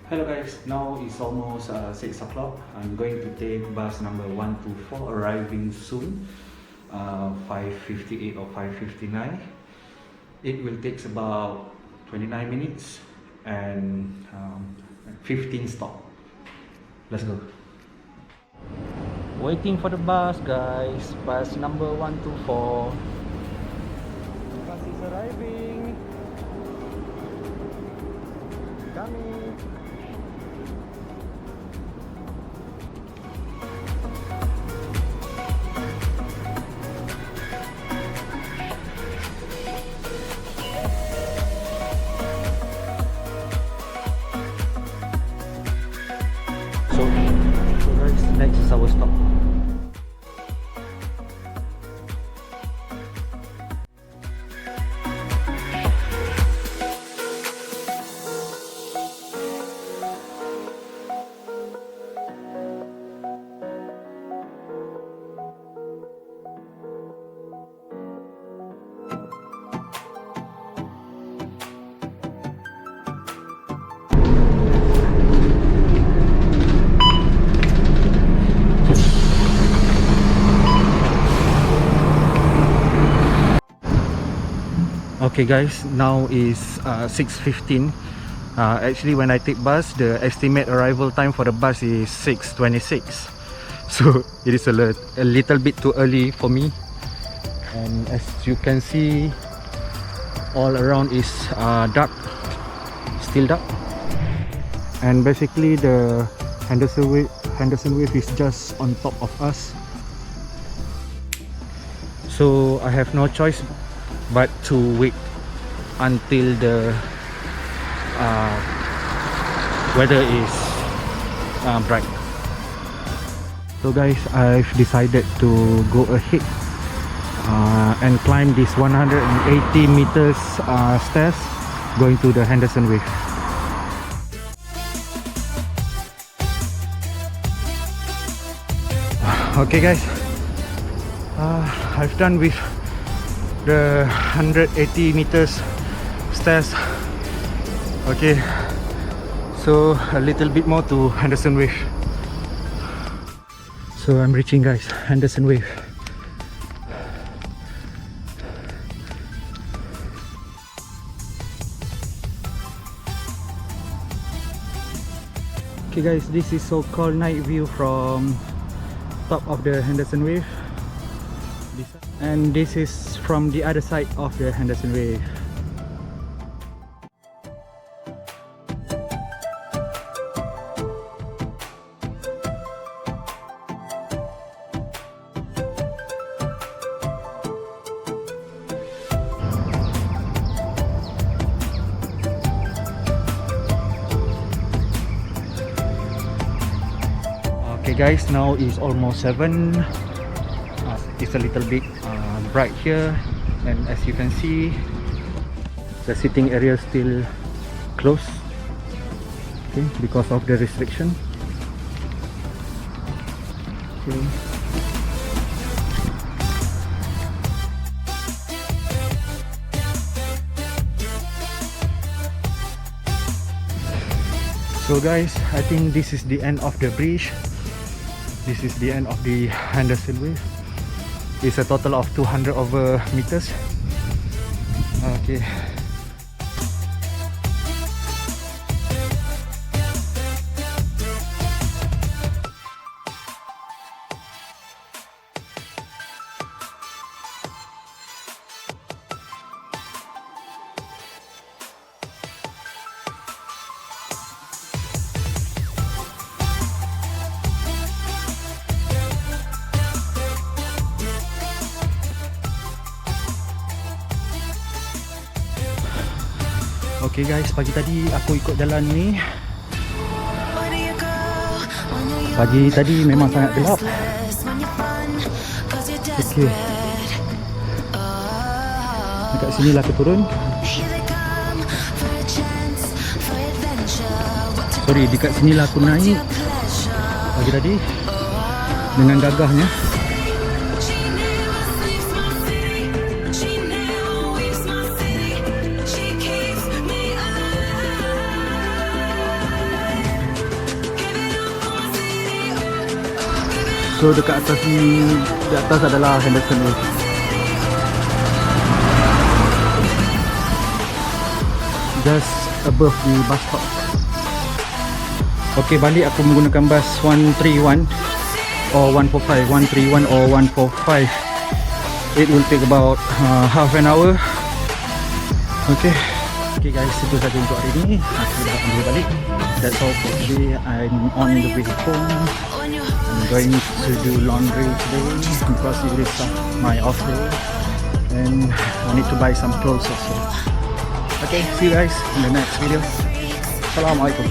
Hello guys, now it's almost 6 o'clock. I'm going to take bus number 124, arriving soon, 5:58 or 5:59. It will take about 29 minutes and 15 stop. Let's go. Waiting for the bus guys, bus number 124. Bus is arriving. Coming. So guys, next is our stop. Okay guys, now is 6:15. Actually when I take bus, the estimate arrival time for the bus is 6:26. So it is a little bit too early for me. And as you can see, all around is dark, still dark. And basically the Henderson Wave is just on top of us. So I have no choice but to wait until the weather is bright. So guys, I've decided to go ahead and climb this 180 meters stairs going to the Henderson Wave. Okay guys, I've done with the 180 meters stairs. Okay, so a little bit more to Henderson Wave. So I'm reaching guys, Henderson Wave. Okay guys, this is so-called night view from top of the Henderson Wave. And this is from the other side of the Henderson Wave. Okay guys, now is almost 7. It's a little bit bright here, and as you can see, the sitting area is still closed, okay, because of the restriction. Okay. So guys, I think this is the end of the bridge. This is the end of the Henderson Wave. It's a total of 200 over meters. Okay. Okay guys, pagi tadi aku ikut jalan ni. Pagi tadi memang sangat gelap. Okay, dekat sini lah aku turun. Sorry, dekat sini lah aku naik pagi tadi dengan gagahnya. So dekat atas ni, di atas adalah Henderson Waves. Just above the bus stop. Okay, balik aku menggunakan bus 131 or 145, 131 or 145. It will take about half an hour. Okay. Okay guys, itu saja untuk hari ini. Aku dah ambil balik. That's all for today. I'm on the way home. I'm going to do laundry today because it is my off day, and I need to buy some clothes also. Okay, see you guys in the next video. Assalamualaikum.